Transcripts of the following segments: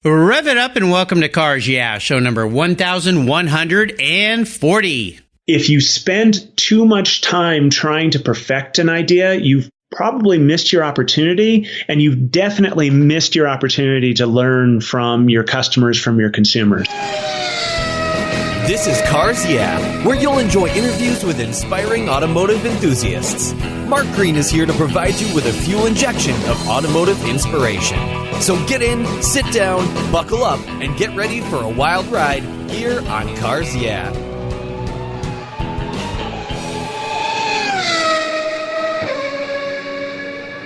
Rev it up and welcome to Cars Yeah, show number 1140. If you spend too much time trying to perfect an idea, you've probably missed your opportunity, and you've definitely missed your opportunity to learn from your customers, from your consumers. This is Cars Yeah, where you'll enjoy interviews with inspiring automotive enthusiasts. Mark Green is here to provide you with a fuel injection of automotive inspiration. So get in, sit down, buckle up, and get ready for a wild ride here on Cars Yeah.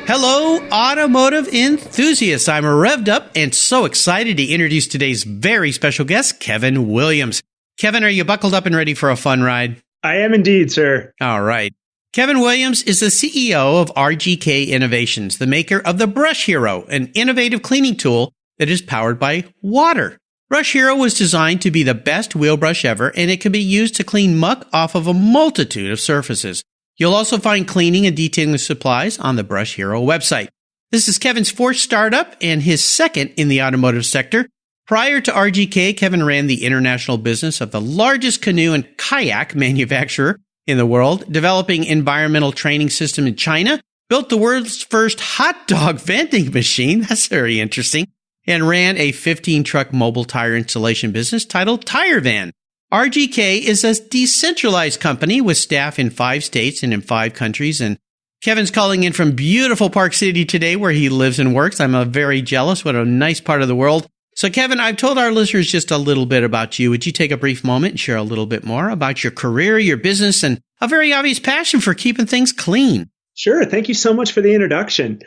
Hello, automotive enthusiasts. I'm revved up and so excited to introduce today's very special guest, Kevin Williams. Kevin, are you buckled up and ready for a fun ride? I am indeed, sir. All right. Kevin Williams is the CEO of RGK Innovations, the maker of the Brush Hero, an innovative cleaning tool that is powered by water. Brush Hero was designed to be the best wheel brush ever, and it can be used to clean muck off of a multitude of surfaces. You'll also find cleaning and detailing supplies on the Brush Hero website. This is Kevin's fourth startup and his second in the automotive sector. Prior to RGK, Kevin ran the international business of the largest canoe and kayak manufacturer in the world, developing environmental training system in China, built the world's first hot dog vending machine. That's very interesting. And ran a 15-truck mobile tire installation business titled Tire Van. RGK is a decentralized company with staff in 5 states and in 5 countries. And Kevin's calling in from beautiful Park City today, where he lives and works. I'm very jealous. What a nice part of the world. So, Kevin, I've told our listeners just a little bit about you. Would you take a brief moment and share a little bit more about your career, your business, and a very obvious passion for keeping things clean? Sure. Thank you so much for the introduction.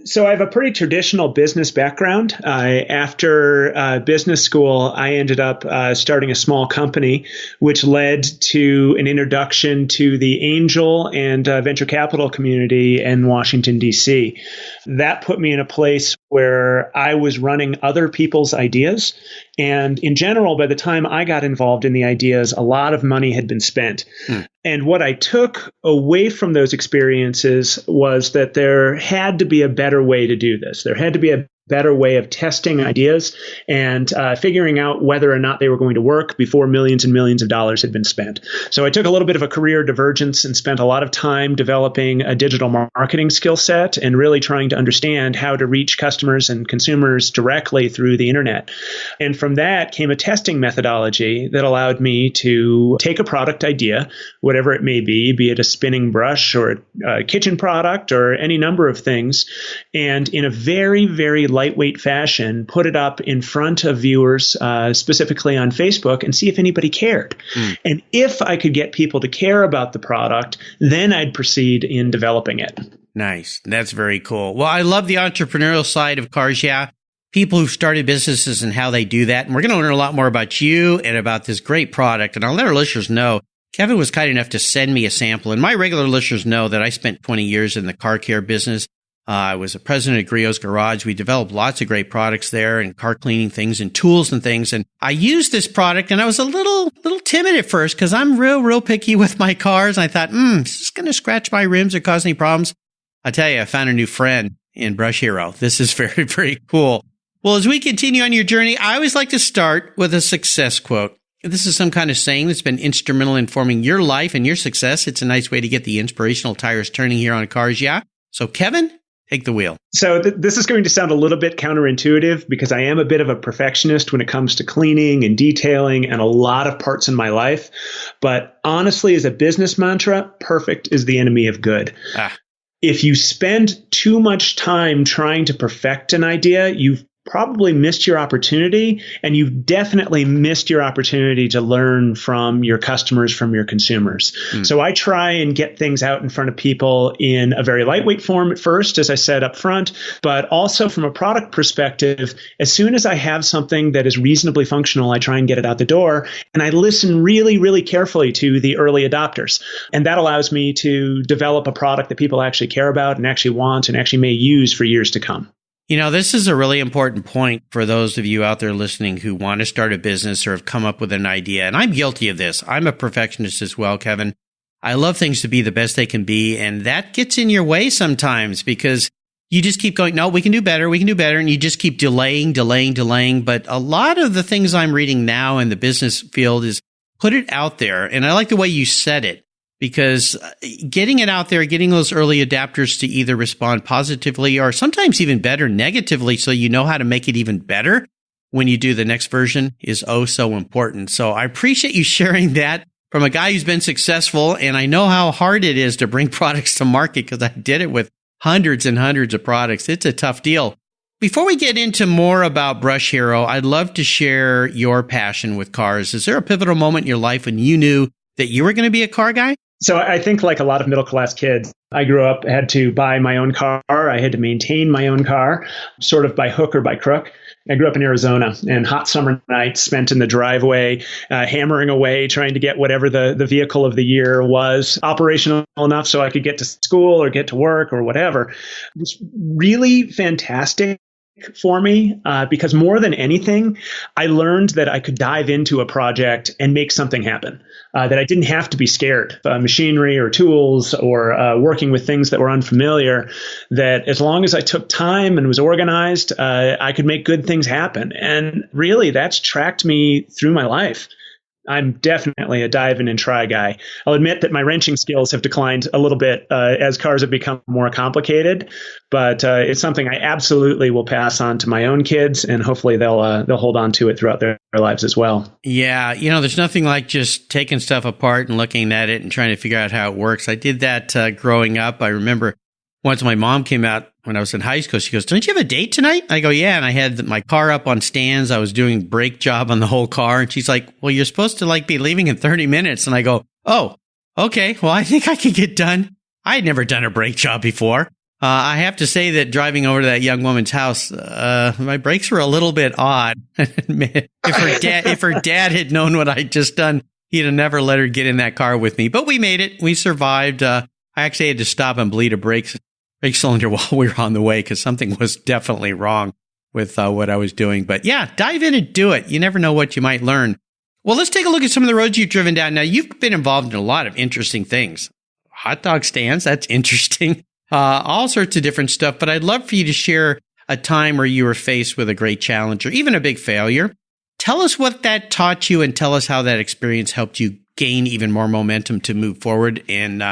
So I have a pretty traditional business background. After business school, I ended up starting a small company, which led to an introduction to the angel and venture capital community in Washington, D.C. That put me in a place where I was running other people's ideas. And in general, by the time I got involved in the ideas, a lot of money had been spent. And what I took away from those experiences was that there had to be a better way to do this. There had to be a better way of testing ideas and figuring out whether or not they were going to work before millions and millions of dollars had been spent. So I took a little bit of a career divergence and spent a lot of time developing a digital marketing skill set and really trying to understand how to reach customers and consumers directly through the internet. And from that came a testing methodology that allowed me to take a product idea, whatever it may be it a spinning brush or a kitchen product or any number of things, and in a very, very lightweight fashion, put it up in front of viewers, specifically on Facebook, and see if anybody cared. And if I could get people to care about the product, then I'd proceed in developing it. Nice. That's very cool. Well, I love the entrepreneurial side of Cars Yeah, people who've started businesses and how they do that. And we're going to learn a lot more about you and about this great product. And I'll let our listeners know, Kevin was kind enough to send me a sample. And my regular listeners know that I spent 20 years in the car care business. I was the president of Griot's Garage. We developed lots of great products there and car cleaning things and tools and things. And I used this product and I was a little timid at first because I'm real picky with my cars. And I thought, is this going to scratch my rims or cause any problems? I tell you, I found a new friend in Brush Hero. This is very, very cool. Well, as we continue on your journey, I always like to start with a success quote. This is some kind of saying that's been instrumental in forming your life and your success. It's a nice way to get the inspirational tires turning here on Cars Yeah. So, Kevin, take the wheel. So this is going to sound a little bit counterintuitive because I am a bit of a perfectionist when it comes to cleaning and detailing and a lot of parts in my life. But honestly, as a business mantra, perfect is the enemy of good. If you spend too much time trying to perfect an idea, you've probably missed your opportunity, and you've definitely missed your opportunity to learn from your customers, from your consumers. So I try and get things out in front of people in a very lightweight form at first, as I said up front, but also from a product perspective, as soon as I have something that is reasonably functional, I try and get it out the door, and I listen really, really carefully to the early adopters. And that allows me to develop a product that people actually care about and actually want and actually may use for years to come. You know, this is a really important point for those of you out there listening who want to start a business or have come up with an idea. And I'm guilty of this. I'm a perfectionist as well, Kevin. I love things to be the best they can be. And that gets in your way sometimes because you just keep going, no, we can do better. We can do better. And you just keep delaying. But a lot of the things I'm reading now in the business field is put it out there. And I like the way you said it, because getting it out there, getting those early adapters to either respond positively or sometimes even better negatively, so you know how to make it even better when you do the next version, is oh so important. So I appreciate you sharing that from a guy who's been successful. And I know how hard it is to bring products to market, because I did it with hundreds and hundreds of products. It's a tough deal. Before we get into more about Brush Hero, I'd love to share your passion with cars. Is there a pivotal moment in your life when you knew that you were going to be a car guy? So I think like a lot of middle-class kids, I grew up, had to buy my own car. I had to maintain my own car, sort of by hook or by crook. I grew up in Arizona, and hot summer nights spent in the driveway, hammering away, trying to get whatever the vehicle of the year was operational enough so I could get to school or get to work or whatever. It was really fantastic for me because more than anything, I learned that I could dive into a project and make something happen, that I didn't have to be scared of machinery or tools or working with things that were unfamiliar, that as long as I took time and was organized, I could make good things happen. And really, that's tracked me through my life. I'm definitely a dive in and try guy. I'll admit that my wrenching skills have declined a little bit as cars have become more complicated, but it's something I absolutely will pass on to my own kids, and hopefully they'll hold on to it throughout their lives as well. Yeah, there's nothing like just taking stuff apart and looking at it and trying to figure out how it works. I did that growing up. I remember once my mom came out when I was in high school. She goes, "Don't you have a date tonight?" I go, "Yeah." And I had my car up on stands. I was doing brake job on the whole car. And she's like, "Well, you're supposed to be leaving in 30 minutes. And I go, "Oh, okay. Well, I think I could get done." I had never done a brake job before. I have to say that driving over to that young woman's house, my brakes were a little bit odd. If her dad had known what I'd just done, he'd have never let her get in that car with me. But we made it. We survived. I actually had to stop and bleed a brake cylinder while we were on the way, because something was definitely wrong with what I was doing. But yeah, dive in and do it. You never know what you might learn. Well, let's take a look at some of the roads you've driven down. Now, you've been involved in a lot of interesting things. Hot dog stands, that's interesting. All sorts of different stuff. But I'd love for you to share a time where you were faced with a great challenge or even a big failure. Tell us what that taught you, and tell us how that experience helped you gain even more momentum to move forward in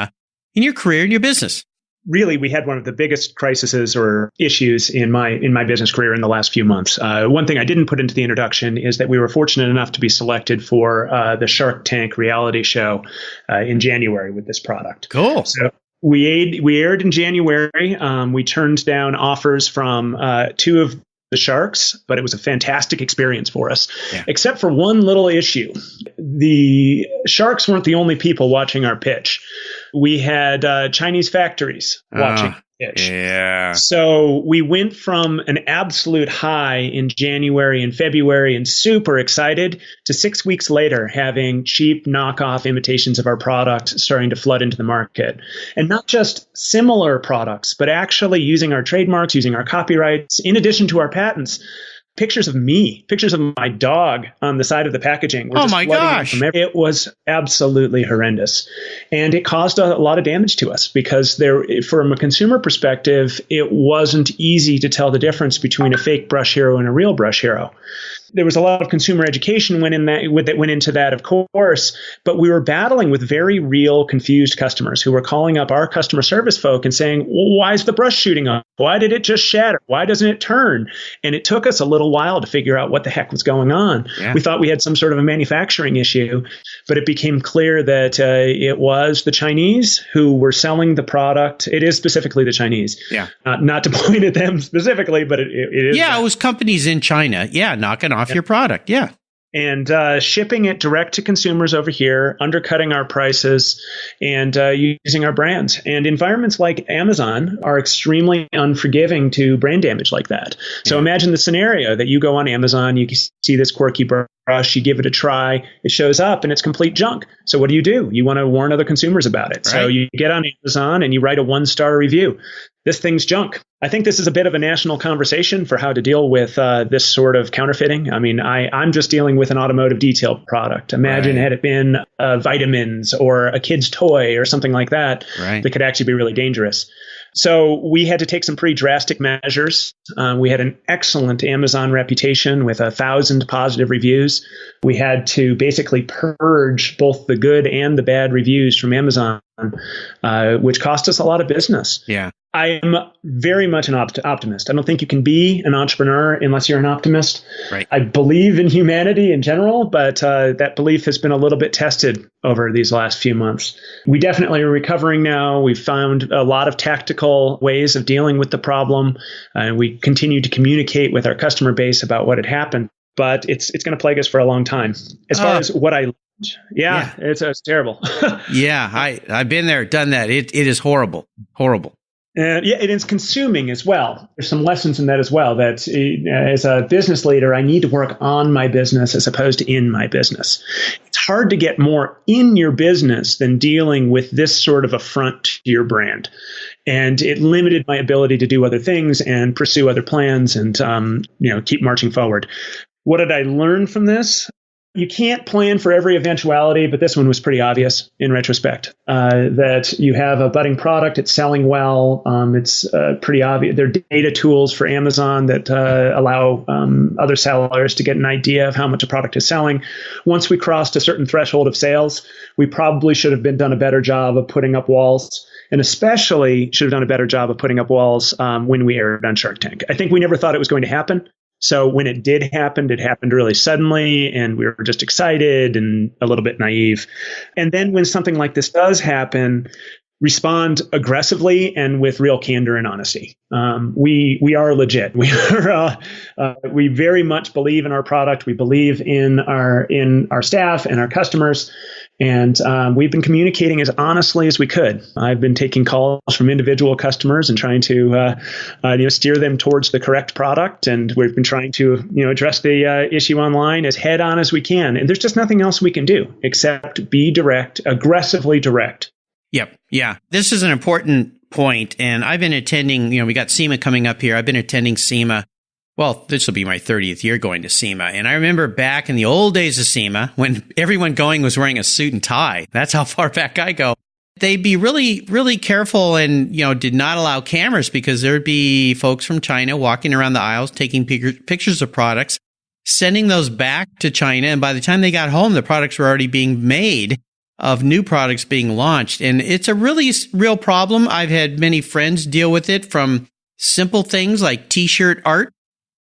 your career and your business. Really, we had one of the biggest crises or issues in my business career in the last few months. One thing I didn't put into the introduction is that we were fortunate enough to be selected for the Shark Tank reality show in January with this product. Cool. So we aired in January. We turned down offers from two of the sharks, but it was a fantastic experience for us, except for one little issue. The sharks weren't the only people watching our pitch. We had Chinese factories watching the pitch. Yeah. So we went from an absolute high in January and February and super excited to 6 weeks later having cheap knockoff imitations of our product starting to flood into the market. And not just similar products, but actually using our trademarks, using our copyrights, in addition to our patents. Pictures of me, pictures of my dog on the side of the packaging. Oh my gosh. It was absolutely horrendous. And it caused a lot of damage to us because from a consumer perspective, it wasn't easy to tell the difference between a fake Brush Hero and a real Brush Hero. There was a lot of consumer education went into that, of course, but we were battling with very real confused customers who were calling up our customer service folk and saying, well, why is the brush shooting off? Why did it just shatter? Why doesn't it turn? And it took us a little while to figure out what the heck was going on. Yeah. We thought we had some sort of a manufacturing issue, but it became clear that it was the Chinese who were selling the product. It is specifically the Chinese. Yeah. Not to point at them specifically, but it is. Yeah, it was companies in China. Yeah, knocking off your product. Yeah. And shipping it direct to consumers over here, undercutting our prices, and using our brands. And environments like Amazon are extremely unforgiving to brand damage like that. So imagine the scenario that you go on Amazon, you see this quirky brush, you give it a try, it shows up, and it's complete junk. So what do? You want to warn other consumers about it. Right. So you get on Amazon and you write a 1-star review. This thing's junk. I think this is a bit of a national conversation for how to deal with this sort of counterfeiting. I mean, I'm just dealing with an automotive detail product. Imagine had it been vitamins or a kid's toy or something like that, that could actually be really dangerous. So we had to take some pretty drastic measures. We had an excellent Amazon reputation with 1,000 positive reviews. We had to basically purge both the good and the bad reviews from Amazon, which cost us a lot of business. Yeah. I am very much an optimist. I don't think you can be an entrepreneur unless you're an optimist. Right. I believe in humanity in general, but that belief has been a little bit tested over these last few months. We definitely are recovering now. We've found a lot of tactical ways of dealing with the problem. We continue to communicate with our customer base about what had happened, but it's going to plague us for a long time. As far as what I yeah. It's terrible. Yeah, I've been there, done that. It is horrible. And yeah, it is consuming as well. There's some lessons in that as well, that as a business leader, I need to work on my business as opposed to in my business. It's hard to get more in your business than dealing with this sort of affront to your brand. And it limited my ability to do other things and pursue other plans and, keep marching forward. What did I learn from this? You can't plan for every eventuality, but this one was pretty obvious in retrospect, that you have a budding product, it's selling well. It's pretty obvious. There are data tools for Amazon that allow other sellers to get an idea of how much a product is selling. Once we crossed a certain threshold of sales, we probably should have done a better job of putting up walls, and especially should have done a better job of putting up walls when we aired on Shark Tank. I think we never thought it was going to happen. So when it did happen, it happened really suddenly, and we were just excited and a little bit naive. And then when something like this does happen, respond aggressively and with real candor and honesty. We are legit. We very much believe in our product. We believe in our staff and our customers. And we've been communicating as honestly as we could. I've been taking calls from individual customers and trying to steer them towards the correct product. And we've been trying to address the issue online as head on as we can. And there's just nothing else we can do except be direct, aggressively direct. Yep. Yeah. This is an important point. And I've been attending, we got SEMA coming up here. I've been attending SEMA. Well, this will be my 30th year going to SEMA. And I remember back in the old days of SEMA, when everyone going was wearing a suit and tie. That's how far back I go. They'd be really, really careful and, did not allow cameras, because there'd be folks from China walking around the aisles, taking pictures of products, sending those back to China. And by the time they got home, the products were already being made, of new products being launched. And it's a really real problem. I've had many friends deal with it, from simple things like T-shirt art,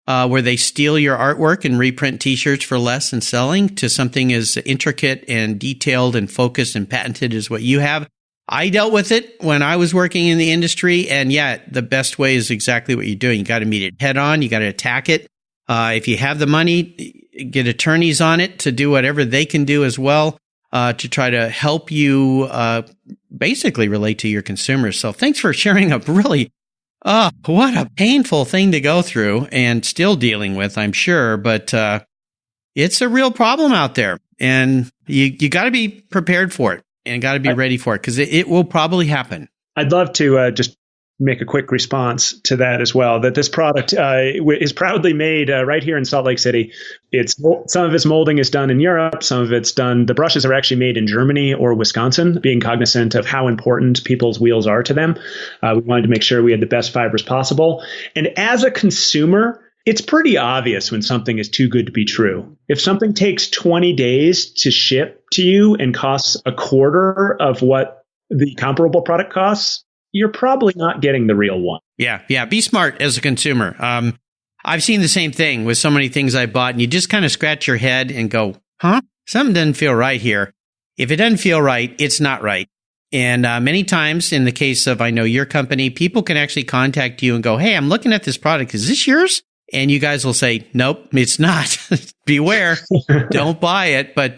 where they steal your artwork and reprint T-shirts for less and selling, to something as intricate and detailed and focused and patented as what you have. I dealt with it when I was working in the industry. And the best way is exactly what you're doing. You got to meet it head on. You got to attack it. If you have the money, get attorneys on it to do whatever they can do as well, to try to help you basically relate to your consumers. So thanks for sharing a really, what a painful thing to go through and still dealing with, I'm sure. But it's a real problem out there, and you got to be prepared for it and got to be ready for it, because it will probably happen. I'd love to just make a quick response to that as well, that this product is proudly made right here in Salt Lake City. Some of its molding is done in Europe. Some of it's done, the brushes are actually made in Germany or Wisconsin, being cognizant of how important people's wheels are to them. We wanted to make sure we had the best fibers possible. And as a consumer, it's pretty obvious when something is too good to be true. If something takes 20 days to ship to you and costs a quarter of what the comparable product costs, you're probably not getting the real one. Yeah. Be smart as a consumer. I've seen the same thing with so many things I bought, and you just kind of scratch your head and go, something doesn't feel right here. If it doesn't feel right, it's not right. And many times, in the case of, I know your company, people can actually contact you and go, hey, I'm looking at this product. Is this yours? And you guys will say, nope, it's not. Beware. Don't buy it. But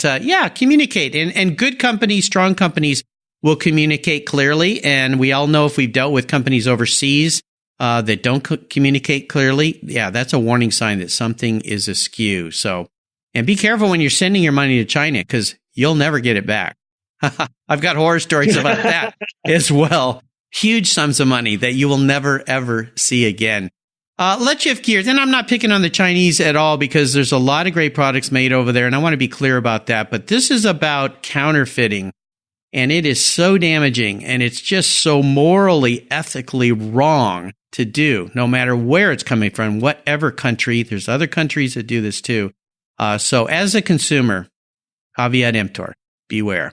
communicate. And good companies, strong companies, will communicate clearly. And we all know, if we've dealt with companies overseas that don't communicate clearly, that's a warning sign that something is askew. So, and be careful when you're sending your money to China, because you'll never get it back. I've got horror stories about that as well. Huge sums of money that you will never, ever see again. Let's shift gears. And I'm not picking on the Chinese at all, because there's a lot of great products made over there, and I want to be clear about that. But this is about counterfeiting. And it is so damaging, and it's just so morally, ethically wrong to do, no matter where it's coming from, whatever country. There's other countries that do this too. So as a consumer, caveat emptor, beware.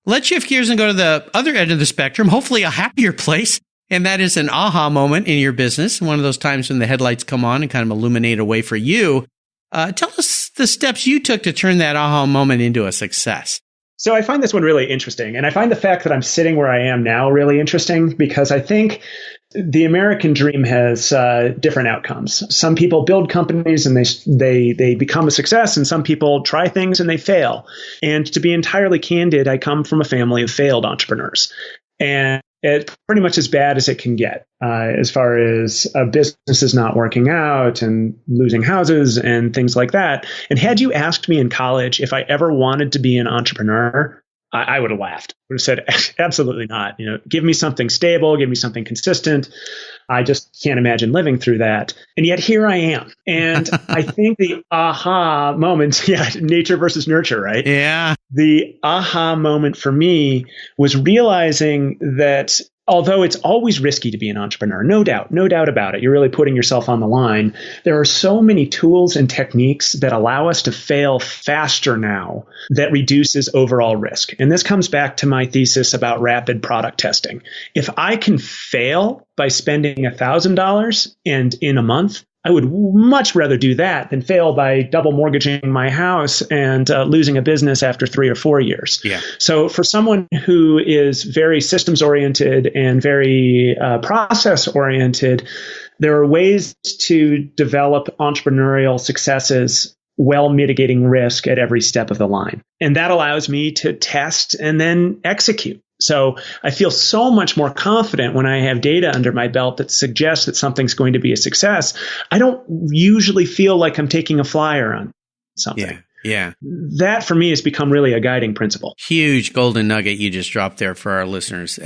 Let's shift gears and go to the other end of the spectrum, hopefully a happier place. And that is an aha moment in your business. One of those times when the headlights come on and kind of illuminate a way for you. Tell us the steps you took to turn that aha moment into a success. So I find this one really interesting. And I find the fact that I'm sitting where I am now really interesting, because I think the American dream has different outcomes. Some people build companies and they become a success, and some people try things and they fail. And to be entirely candid, I come from a family of failed entrepreneurs. And it's pretty much as bad as it can get, as far as a business is not working out and losing houses and things like that. And had you asked me in college if I ever wanted to be an entrepreneur, I would have laughed. I would have said, absolutely not. Give me something stable, give me something consistent. I just can't imagine living through that. And yet here I am. And I think the aha moment, nature versus nurture, right? Yeah. The aha moment for me was realizing that although it's always risky to be an entrepreneur, no doubt about it, you're really putting yourself on the line. There are so many tools and techniques that allow us to fail faster now that reduces overall risk. And this comes back to my thesis about rapid product testing. If I can fail by spending $1,000 and in a month, I would much rather do that than fail by double mortgaging my house and losing a business after 3 or 4 years. Yeah. So for someone who is very systems oriented and very process oriented, there are ways to develop entrepreneurial successes while mitigating risk at every step of the line. And that allows me to test and then execute. So I feel so much more confident when I have data under my belt that suggests that something's going to be a success. I don't usually feel like I'm taking a flyer on something. Yeah. That for me has become really a guiding principle. Huge golden nugget you just dropped there for our listeners.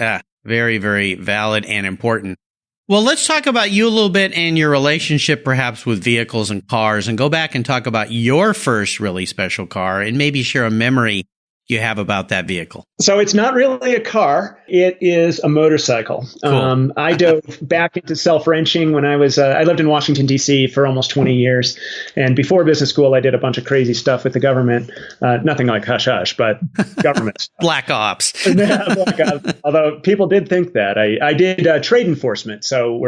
Very, very valid and important. Well, let's talk about you a little bit and your relationship perhaps with vehicles and cars, and go back and talk about your first really special car and maybe share a memory you have about that vehicle. So it's not really a car. It is a motorcycle. Cool. I dove back into self-wrenching when I was, I lived in Washington, D.C. for almost 20 years. And before business school, I did a bunch of crazy stuff with the government. Nothing like hush hush, but government stuff. Black Ops. Black Ops. Although people did think that. I did trade enforcement. So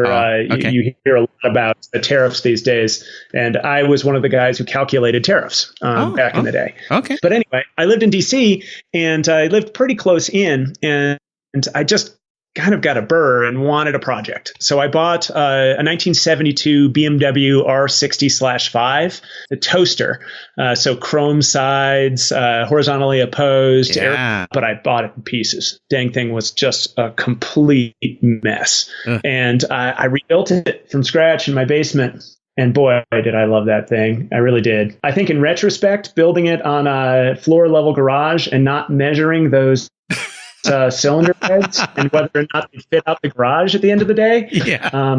you hear a lot about the tariffs these days. And I was one of the guys who calculated tariffs back in the day. Okay. But anyway, I lived in D.C. and I lived pretty close in, and I just kind of got a burr and wanted a project. So I bought a 1972 BMW R60/5, the toaster. So chrome sides, horizontally opposed, but I bought it in pieces. Dang thing was just a complete mess. And I rebuilt it from scratch in my basement. And boy, did I love that thing. I really did. I think in retrospect, building it on a floor level garage and not measuring those cylinder heads and whether or not they fit out the garage at the end of the day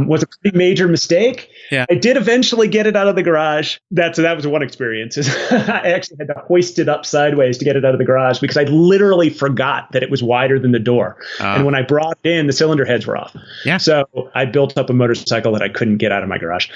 was a pretty major mistake. Yeah. I did eventually get it out of the garage. That was one experience. I actually had to hoist it up sideways to get it out of the garage because I literally forgot that it was wider than the door. And when I brought it in, the cylinder heads were off. Yeah. So I built up a motorcycle that I couldn't get out of my garage.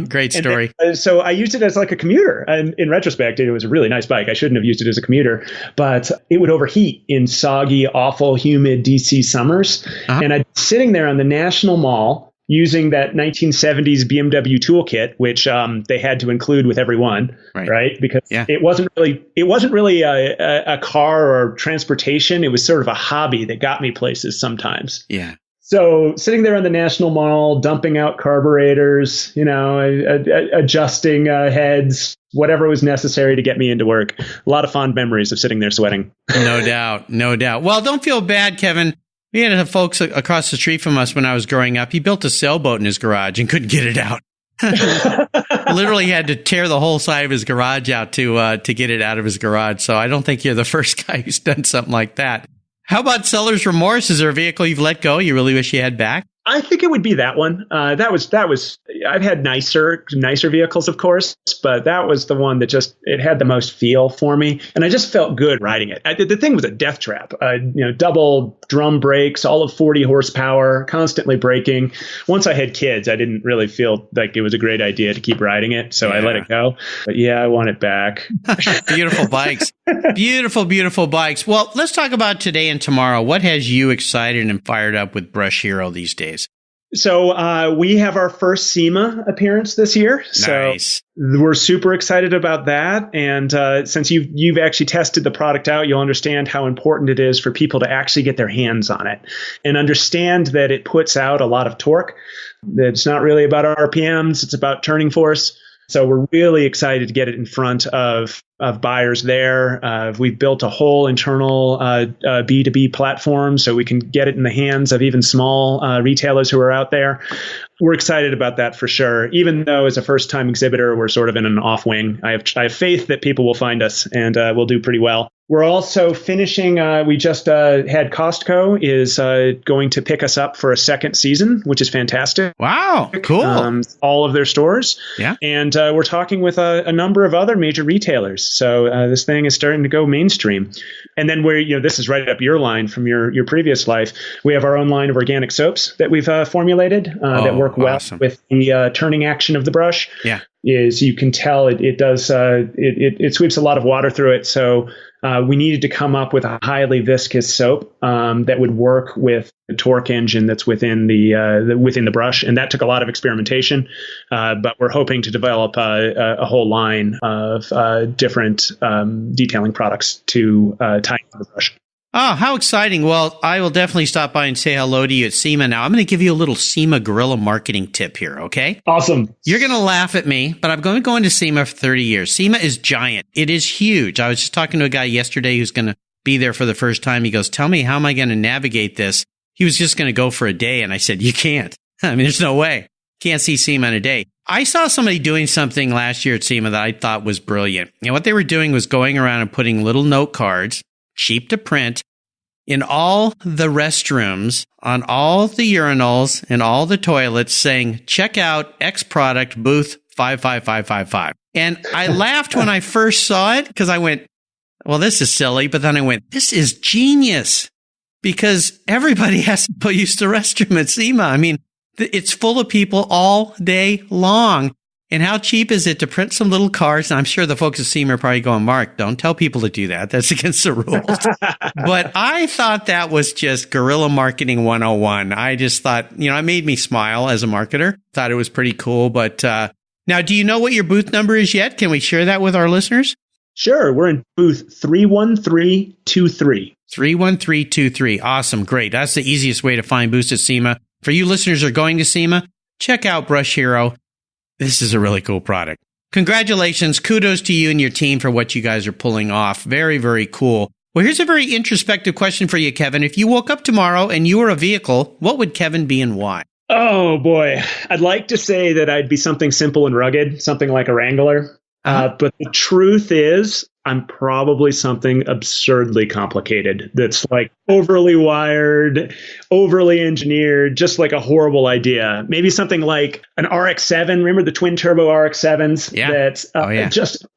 Great story. So I used it as like a commuter. And in retrospect, it was a really nice bike. I shouldn't have used it as a commuter, but it would overheat in soggy, awful, humid DC summers. And I'd be sitting there on the National Mall using that 1970s BMW toolkit, which they had to include with every one, right? Because it wasn't really a car or transportation. It was sort of a hobby that got me places sometimes. Yeah. So sitting there on the National Mall, dumping out carburetors, adjusting heads, whatever was necessary to get me into work. A lot of fond memories of sitting there sweating. No doubt. Well, don't feel bad, Kevin. We had folks across the street from us when I was growing up. He built a sailboat in his garage and couldn't get it out. Literally had to tear the whole side of his garage out to get it out of his garage. So I don't think you're the first guy who's done something like that. How about seller's remorse? Is there a vehicle you've let go you really wish you had back? I think it would be that one. That was. I've had nicer vehicles, of course, but that was the one that it had the most feel for me, and I just felt good riding it. The thing was a death trap. Double drum brakes, all of 40 horsepower, constantly braking. Once I had kids, I didn't really feel like it was a great idea to keep riding it, so I let it go. But yeah, I want it back. Beautiful bikes, beautiful bikes. Well, let's talk about today and tomorrow. What has you excited and fired up with Brush Hero these days? So we have our first SEMA appearance this year. Nice. So we're super excited about that. And since you've actually tested the product out, you'll understand how important it is for people to actually get their hands on it and understand that it puts out a lot of torque. That it's not really about RPMs, it's about turning force. So we're really excited to get it in front of buyers there. We've built a whole internal B2B platform so we can get it in the hands of even small retailers who are out there. We're excited about that for sure. Even though as a first-time exhibitor, we're sort of in an off wing. I have faith that people will find us and we'll do pretty well. We're also finishing. We just had Costco is going to pick us up for a second season, which is fantastic. Wow, cool. All of their stores. Yeah. And we're talking with a number of other major retailers. So this thing is starting to go mainstream. And then this is right up your line from your previous life. We have our own line of organic soaps that we've formulated that work well with the turning action of the brush. Yeah. Is you can tell it does it sweeps a lot of water through it. So we needed to come up with a highly viscous soap that would work with the torque engine that's within the brush, and that took a lot of experimentation. But we're hoping to develop a whole line of different detailing products to tie into the brush. Oh, how exciting. Well, I will definitely stop by and say hello to you at SEMA. Now, I'm going to give you a little SEMA guerrilla marketing tip here, okay? Awesome. You're going to laugh at me, but I've been going to SEMA for 30 years. SEMA is giant. It is huge. I was just talking to a guy yesterday who's going to be there for the first time. He goes, tell me, how am I going to navigate this? He was just going to go for a day, and I said, you can't. I mean, there's no way. Can't see SEMA in a day. I saw somebody doing something last year at SEMA that I thought was brilliant. And what they were doing was going around and putting little note cards, cheap to print, in all the restrooms, on all the urinals, and all the toilets saying, check out X product booth 55555. And I laughed when I first saw it because I went, well, this is silly. But then I went, this is genius because everybody has to use the restroom at SEMA. I mean, it's full of people all day long. And how cheap is it to print some little cards? And I'm sure the folks at SEMA are probably going, Mark, don't tell people to do that. That's against the rules. But I thought that was just guerrilla marketing 101. I just thought, it made me smile as a marketer. Thought it was pretty cool. But now, do you know what your booth number is yet? Can we share that with our listeners? Sure. We're in booth 31323. 31323. Awesome. Great. That's the easiest way to find booths at SEMA. For you listeners who are going to SEMA, check out Brush Hero. This is a really cool product. Congratulations. Kudos to you and your team for what you guys are pulling off. Very, very cool. Well, here's a very introspective question for you, Kevin. If you woke up tomorrow and you were a vehicle, what would Kevin be and why? Oh, boy. I'd like to say that I'd be something simple and rugged, something like a Wrangler. But the truth is, I'm probably something absurdly complicated that's like overly wired, overly engineered, just like a horrible idea. Maybe something like an RX-7. Remember the twin turbo RX-7s? Yeah. That's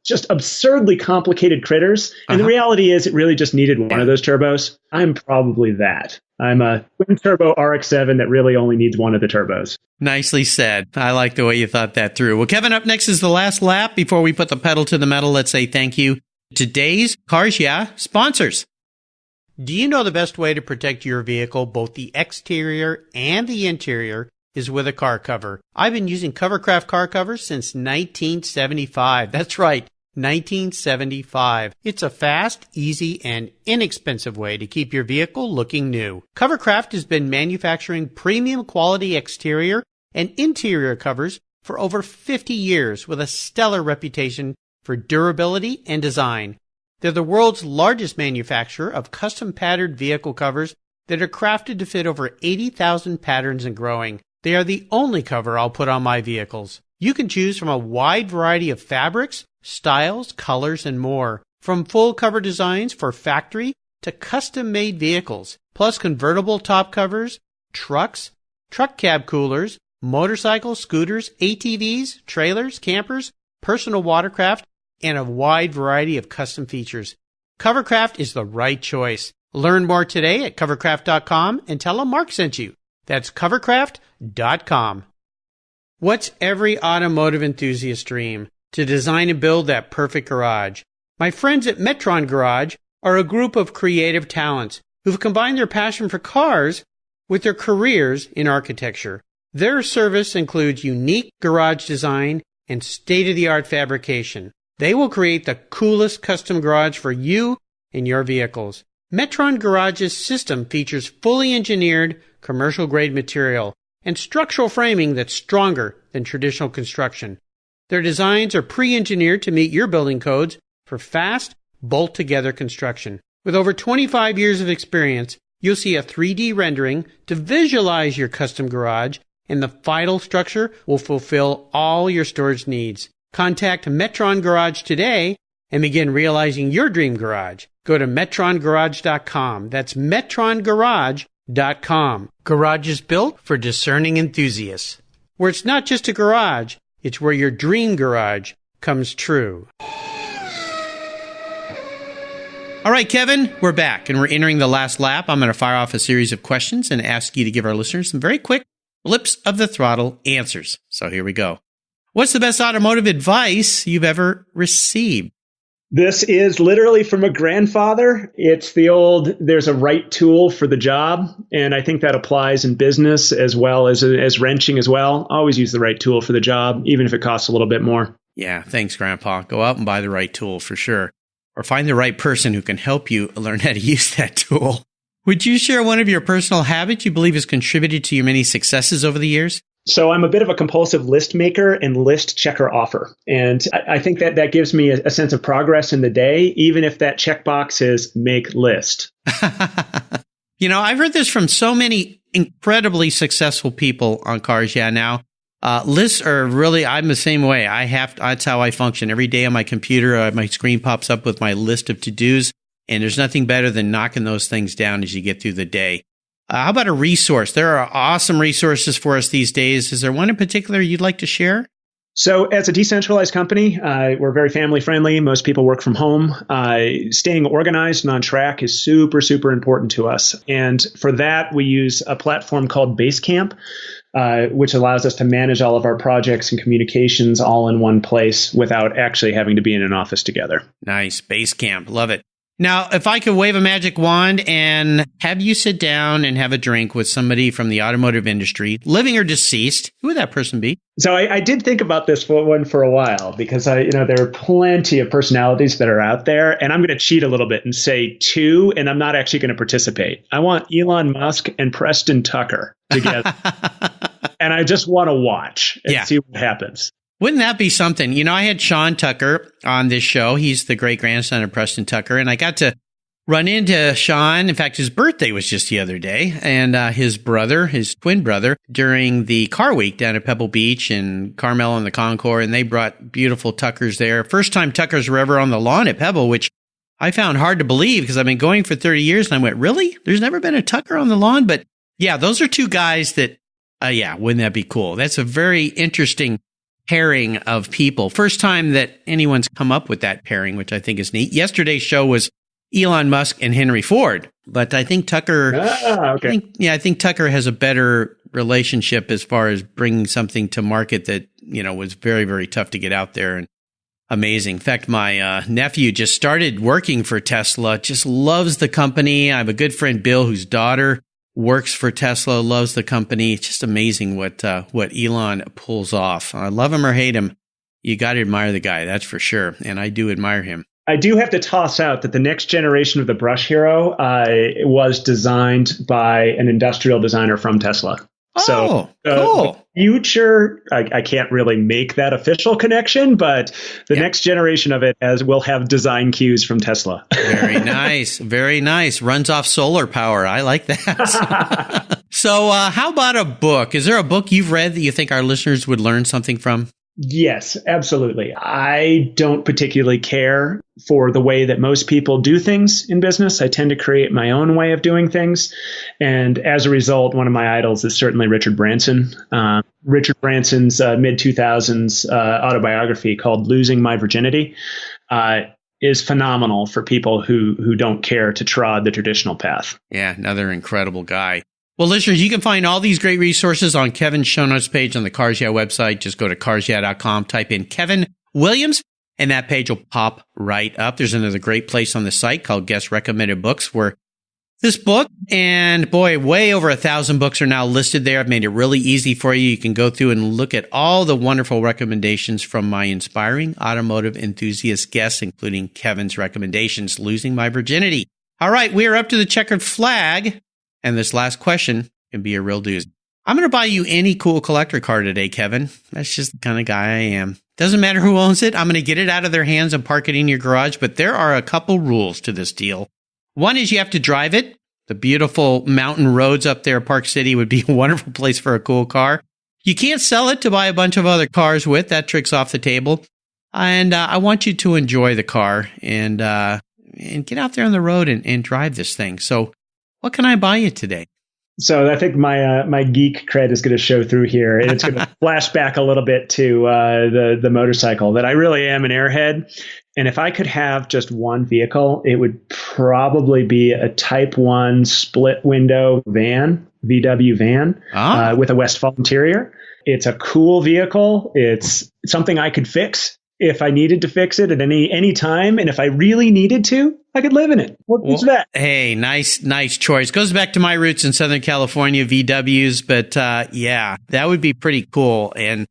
just absurdly complicated critters. And the reality is it really just needed one of those turbos. I'm probably that. I'm a twin turbo RX-7 that really only needs one of the turbos. Nicely said. I like the way you thought that through. Well, Kevin, up next is the last lap. Before we put the pedal to the metal, let's say thank you to today's Cars Yeah sponsors. Do you know the best way to protect your vehicle, both the exterior and the interior, is with a car cover? I've been using Covercraft car covers since 1975. That's right, 1975. It's a fast, easy, and inexpensive way to keep your vehicle looking new. Covercraft has been manufacturing premium quality exterior and interior covers for over 50 years with a stellar reputation for durability and design. They're the world's largest manufacturer of custom patterned vehicle covers that are crafted to fit over 80,000 patterns and growing. They are the only cover I'll put on my vehicles. You can choose from a wide variety of fabrics, styles, colors, and more. From full cover designs for factory to custom-made vehicles, plus convertible top covers, trucks, truck cab coolers, motorcycles, scooters, ATVs, trailers, campers, personal watercraft, and a wide variety of custom features. Covercraft is the right choice. Learn more today at covercraft.com and tell them Mark sent you. That's covercraft.com. What's every automotive enthusiast's dream? To design and build that perfect garage. My friends at Metron Garage are a group of creative talents who've combined their passion for cars with their careers in architecture. Their service includes unique garage design and state-of-the-art fabrication. They will create the coolest custom garage for you and your vehicles. Metron Garage's system features fully engineered commercial-grade material and structural framing that's stronger than traditional construction. Their designs are pre-engineered to meet your building codes for fast, bolt-together construction. With over 25 years of experience, you'll see a 3D rendering to visualize your custom garage, and the final structure will fulfill all your storage needs. Contact Metron Garage today and begin realizing your dream garage. Go to metrongarage.com. That's metrongarage.com. Garage is built for discerning enthusiasts. Where it's not just a garage, it's where your dream garage comes true. All right, Kevin, we're back, and we're entering the last lap. I'm going to fire off a series of questions and ask you to give our listeners some very quick blips of the throttle answers. So here we go. What's the best automotive advice you've ever received? This is literally from a grandfather. It's the old, there's a right tool for the job. And I think that applies in business as well as wrenching as well. Always use the right tool for the job, even if it costs a little bit more. Yeah, thanks, Grandpa. Go out and buy the right tool for sure. Or find the right person who can help you learn how to use that tool. Would you share one of your personal habits you believe has contributed to your many successes over the years? So I'm a bit of a compulsive list maker and list checker offer. And I think that gives me a sense of progress in the day, even if that checkbox is make list. I've heard this from so many incredibly successful people on Cars Yeah Now. Lists are really, I'm the same way. That's how I function. Every day on my computer, my screen pops up with my list of to-dos, and there's nothing better than knocking those things down as you get through the day. How about a resource? There are awesome resources for us these days. Is there one in particular you'd like to share? So as a decentralized company, we're very family friendly. Most people work from home. Staying organized and on track is super, super important to us. And for that, we use a platform called Basecamp, which allows us to manage all of our projects and communications all in one place without actually having to be in an office together. Nice. Basecamp. Love it. Now, if I could wave a magic wand and have you sit down and have a drink with somebody from the automotive industry, living or deceased, who would that person be? So I did think about this one for a while because there are plenty of personalities that are out there, and I'm going to cheat a little bit and say two, and I'm not actually going to participate. I want Elon Musk and Preston Tucker together, and I just want to watch and see what happens. Wouldn't that be something? I had Sean Tucker on this show. He's the great-grandson of Preston Tucker, and I got to run into Sean. In fact, his birthday was just the other day, and his twin brother, during the car week down at Pebble Beach and Carmel and the Concours, and they brought beautiful Tuckers there. First time Tuckers were ever on the lawn at Pebble, which I found hard to believe because I've been going for 30 years, and I went, really? There's never been a Tucker on the lawn? But yeah, those are two guys that, wouldn't that be cool? That's a very interesting pairing of people. First time that anyone's come up with that pairing, which I think is neat. Yesterday's show was Elon Musk and Henry Ford, but I think Tucker, I think Tucker has a better relationship as far as bringing something to market that, was very, very tough to get out there and amazing. In fact, my nephew just started working for Tesla, just loves the company. I have a good friend, Bill, whose daughter works for Tesla, loves the company. It's just amazing what Elon pulls off. I love him or hate him. You got to admire the guy, that's for sure. And I do admire him. I do have to toss out that the next generation of the Brush Hero was designed by an industrial designer from Tesla. Oh, cool. Future, I can't really make that official connection, but the next generation of it will have design cues from Tesla. Very nice. Very nice. Runs off solar power. I like that. So how about a book? Is there a book you've read that you think our listeners would learn something from? Yes, absolutely. I don't particularly care for the way that most people do things in business. I tend to create my own way of doing things. And as a result, one of my idols is certainly Richard Branson. Richard Branson's mid-2000s autobiography called Losing My Virginity is phenomenal for people who don't care to trod the traditional path. Yeah, another incredible guy. Well, listeners, you can find all these great resources on Kevin's show notes page on the Cars Yeah website. Just go to carsyeah.com, type in Kevin Williams, and that page will pop right up. There's another great place on the site called Guest Recommended Books, where this book, and boy, way over 1,000 books are now listed there. I've made it really easy for you. You can go through and look at all the wonderful recommendations from my inspiring automotive enthusiast guests, including Kevin's recommendations, Losing My Virginity. All right, we are up to the checkered flag. And this last question can be a real doozy. I'm going to buy you any cool collector car today, Kevin. That's just the kind of guy I am. Doesn't matter who owns it. I'm going to get it out of their hands and park it in your garage. But there are a couple rules to this deal. One is you have to drive it. The beautiful mountain roads up there, Park City, would be a wonderful place for a cool car. You can't sell it to buy a bunch of other cars with. That trick's off the table. And I want you to enjoy the car and get out there on the road and drive this thing. So what can I buy you today? So I think my geek cred is going to show through here, and it's going to flash back a little bit to the motorcycle. That I really am an airhead, and if I could have just one vehicle, it would probably be a Type 1 split window van, VW van, with a Westfall interior. It's a cool vehicle. It's something I could fix if I needed to fix it at any time, and if I really needed to, I could live in it. What's that? Hey, nice choice. Goes back to my roots in Southern California, VWs, but yeah, that would be pretty cool. And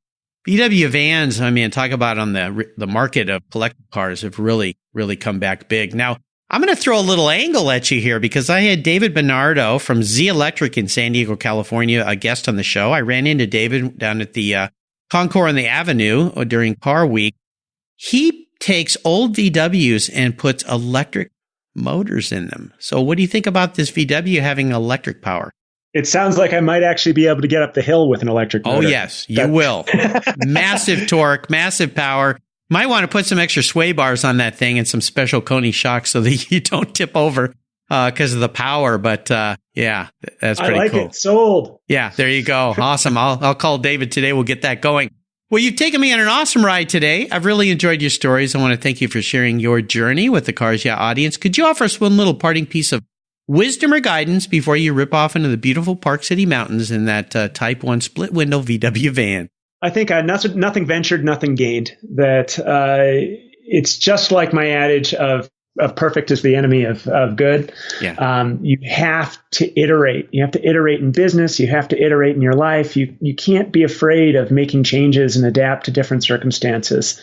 VW vans, I mean, talk about on the market of collector cars have really come back big. Now, I'm going to throw a little angle at you here because I had David Bernardo from Z Electric in San Diego, California, a guest on the show. I ran into David down at the Concours on the Avenue during Car Week. He takes old VWs and puts electric motors in them. So what do you think about this VW having electric power? It sounds like I might actually be able to get up the hill with an electric motor. Oh, yes, you will. Massive torque, massive power. Might want to put some extra sway bars on that thing and some special Coney shocks so that you don't tip over because of the power. But yeah, that's pretty cool. I like it. Sold. Yeah, there you go. Awesome. I'll call David today. We'll get that going. Well, you've taken me on an awesome ride today. I've really enjoyed your stories. I want to thank you for sharing your journey with the Cars Yeah audience. Could you offer us one little parting piece of wisdom or guidance before you rip off into the beautiful Park City mountains in that Type 1 split window VW van? I think nothing ventured, nothing gained. That it's just like my adage of perfect is the enemy of good. Yeah. You have to iterate. You have to iterate in business. You have to iterate in your life. You can't be afraid of making changes and adapt to different circumstances.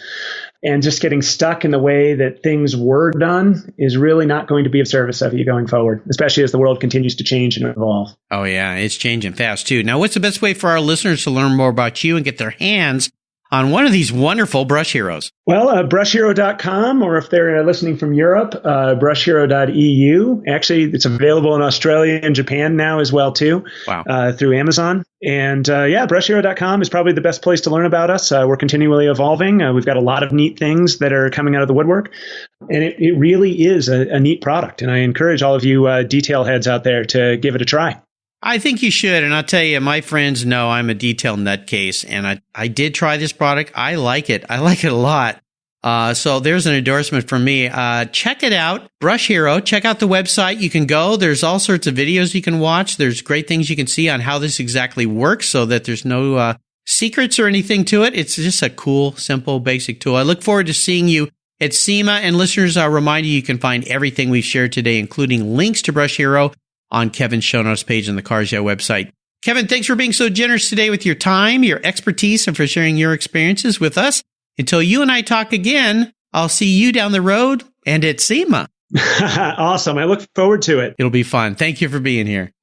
And just getting stuck in the way that things were done is really not going to be of service of you going forward, especially as the world continues to change and evolve. Oh, yeah. It's changing fast, too. Now, what's the best way for our listeners to learn more about you and get their hands on one of these wonderful brush heroes? Well, brushhero.com, or if they're listening from Europe, brushhero.eu. Actually, it's available in Australia and Japan now as well, too. Wow. Through Amazon. And brushhero.com is probably the best place to learn about us. We're continually evolving. We've got a lot of neat things that are coming out of the woodwork. And it really is a neat product. And I encourage all of you detail heads out there to give it a try. I think you should. And I'll tell you, my friends know I'm a detail nutcase. And I did try this product. I like it. I like it a lot. So there's an endorsement from me. Check it out. Brush Hero. Check out the website. You can go. There's all sorts of videos you can watch. There's great things you can see on how this exactly works so that there's no secrets or anything to it. It's just a cool, simple, basic tool. I look forward to seeing you at SEMA. And listeners, I'll remind you can find everything we've shared today, including links to Brush Hero, on Kevin's show notes page on the Cars Yeah website. Kevin, thanks for being so generous today with your time, your expertise, and for sharing your experiences with us. Until you and I talk again, I'll see you down the road and at SEMA. Awesome. I look forward to it. It'll be fun. Thank you for being here.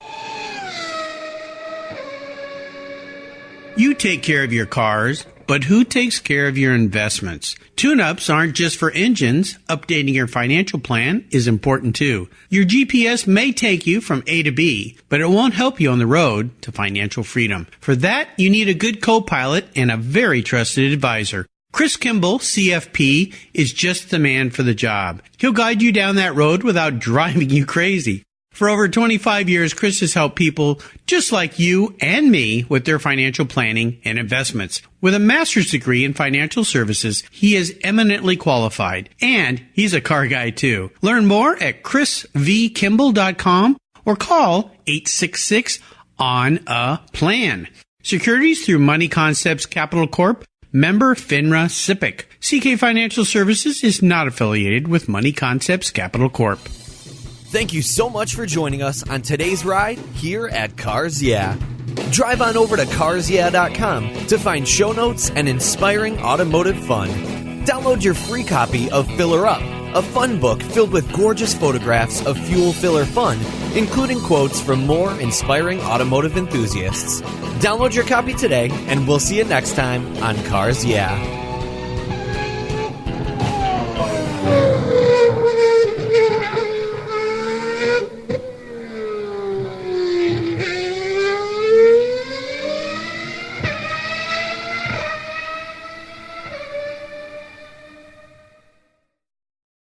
You take care of your cars, But who takes care of your investments? Tune-ups aren't just for engines. Updating your financial plan is important too. Your GPS may take you from A to B, but it won't help you on the road to financial freedom. For that, you need a good co-pilot and a very trusted advisor. Chris Kimball, CFP, is just the man for the job. He'll guide you down that road without driving you crazy. For over 25 years, Chris has helped people just like you and me with their financial planning and investments. With a master's degree in financial services, he is eminently qualified, and he's a car guy too. Learn more at chrisvkimball.com or call 866-ON-A-PLAN. Securities through Money Concepts Capital Corp., member FINRA SIPC. CK Financial Services is not affiliated with Money Concepts Capital Corp. Thank you so much for joining us on today's ride here at Cars Yeah. Drive on over to carsyeah.com to find show notes and inspiring automotive fun. Download your free copy of Filler Up, a fun book filled with gorgeous photographs of fuel filler fun, including quotes from more inspiring automotive enthusiasts. Download your copy today, and we'll see you next time on Cars Yeah.